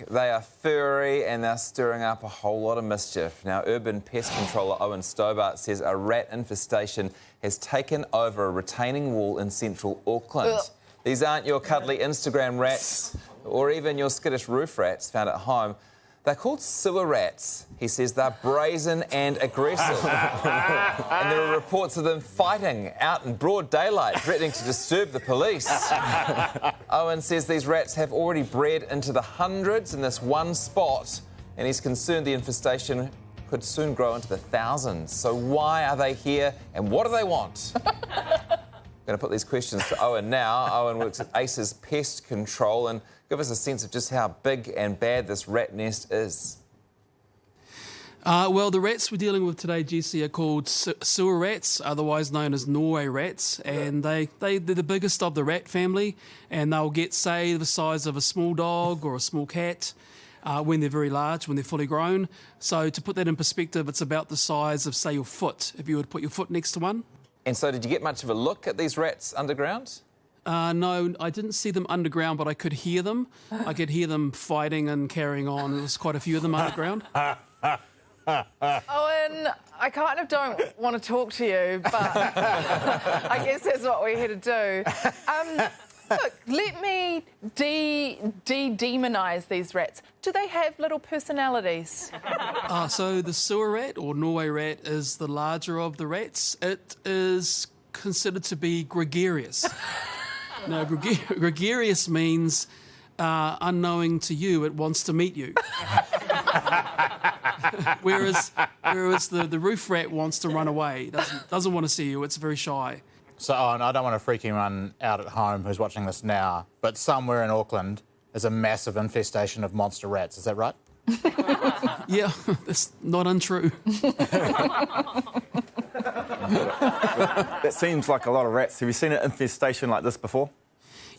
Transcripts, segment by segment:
They are furry and they're stirring up a whole lot of mischief. Now, urban pest controller Owen Stobart says a rat infestation has taken over a retaining wall in central Auckland. Ugh. These aren't your cuddly Instagram rats or even your skittish roof rats found at home. They're called sewer rats. He says they're brazen and aggressive. And there are reports of them fighting out in broad daylight, threatening to disturb the police. Owen says these rats have already bred into the hundreds in this one spot, and he's concerned the infestation could soon grow into the thousands. So why are they here and what do they want? I'm going to put these questions to Owen now. Owen works at ACE's Pest Control and give us a sense of just how big and bad this rat nest is. Well, the rats we're dealing with today, Jesse, are called sewer rats, otherwise known as Norway rats, and they're the biggest of the rat family, and they'll get, say, the size of a small dog or a small cat when they're very large, when they're fully grown. So to put that in perspective, it's about the size of, say, your foot, if you would put your foot next to one. And so did you get much of a look at these rats underground? No, I didn't see them underground, but I could hear them. I could hear them fighting and carrying on. There was quite a few of them underground. Owen, I kind of don't want to talk to you, but I guess that's what we're here to do. Look, let me demonise these rats. Do they have little personalities? So the sewer rat, or Norway rat, is the larger of the rats. It is considered to be gregarious. Now, gregarious means, unknowing to you, it wants to meet you. whereas the roof rat wants to run away, doesn't want to see you, it's very shy. So, Owen, I don't want to freak anyone out at home who's watching this now, but somewhere in Auckland there's a massive infestation of monster rats. Is that right? Yeah, that's not untrue. That seems like a lot of rats. Have you seen an infestation like this before?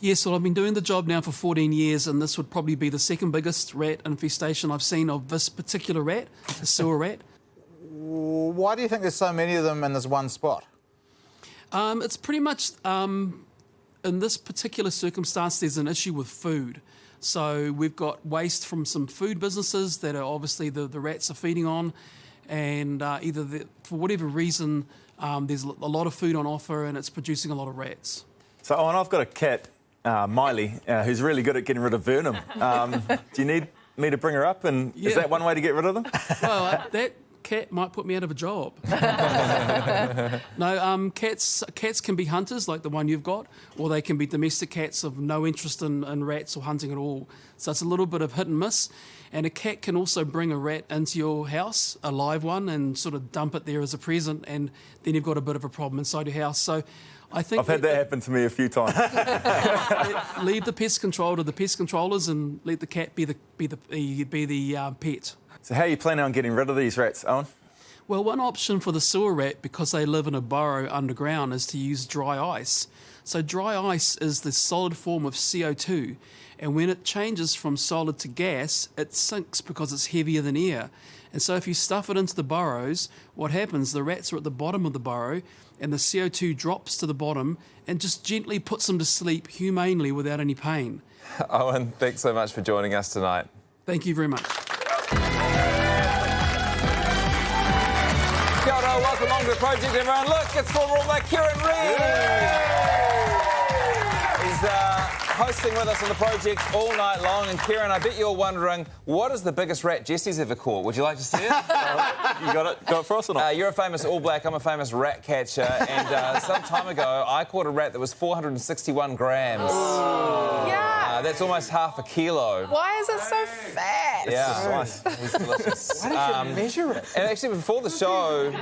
Yes, well, I've been doing the job now for 14 years, and this would probably be the second biggest rat infestation I've seen of this particular rat, the sewer rat. Why do you think there's so many of them in this one spot? It's pretty much, in this particular circumstance, there's an issue with food. So we've got waste from some food businesses that are obviously the rats are feeding on, and for whatever reason, there's a lot of food on offer and it's producing a lot of rats. So, Owen, I've got a cat, Miley, who's really good at getting rid of vermin. Do you need me to bring her up? And Yeah. Is that one way to get rid of them? Well, that cat might put me out of a job. No, cats can be hunters like the one you've got, or they can be domestic cats of no interest in rats or hunting at all. So it's a little bit of hit and miss. And a cat can also bring a rat into your house, a live one, and sort of dump it there as a present, and then you've got a bit of a problem inside your house. So I think I've had that happen to me a few times. leave the pest control to the pest controllers and let the cat be the pet. So how are you planning on getting rid of these rats, Owen? Well, one option for the sewer rat, because they live in a burrow underground, is to use dry ice. So dry ice is the solid form of CO2, and when it changes from solid to gas, it sinks because it's heavier than air. And so if you stuff it into the burrows, what happens, the rats are at the bottom of the burrow, and the CO2 drops to the bottom and just gently puts them to sleep humanely without any pain. Owen, thanks so much for joining us tonight. Thank you very much. Kia ora, welcome along to the project, everyone. Look, it's former All Black Kieran Reid. He's hosting with us on the project all night long. And Kieran, I bet you're wondering, what is the biggest rat Jesse's ever caught? Would you like to see it? You got it for us or not? You're a famous All Black, I'm a famous rat catcher. And some time ago, I caught a rat that was 461 grams. Yeah. That's almost half a kilo. Why is it so fat? Yeah, Nice. he's delicious. Why did you measure it? And actually, before the show,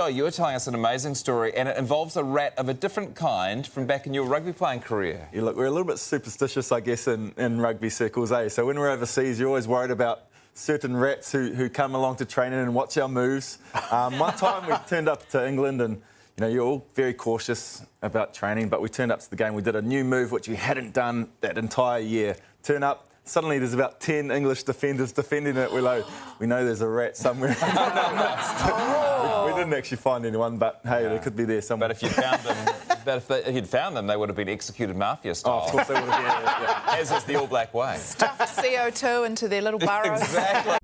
you were telling us an amazing story, and it involves a rat of a different kind from back in your rugby playing career. Yeah, look, we're a little bit superstitious, I guess, in rugby circles, eh? So when we're overseas, you're always worried about certain rats who come along to training and watch our moves. One time we turned up to England and, you know, you're all very cautious about training, but we turned up to the game, we did a new move which we hadn't done that entire year. Turn up, suddenly there's about 10 English defenders defending it. We're like, we know there's a rat somewhere. We didn't actually find anyone, but hey, they could be there somewhere. But if you found them, but if he'd found them, they would have been executed mafia style. Oh, of course they would have. Yeah. As is the All Black way. Stuffed CO2 into their little burrows. Exactly.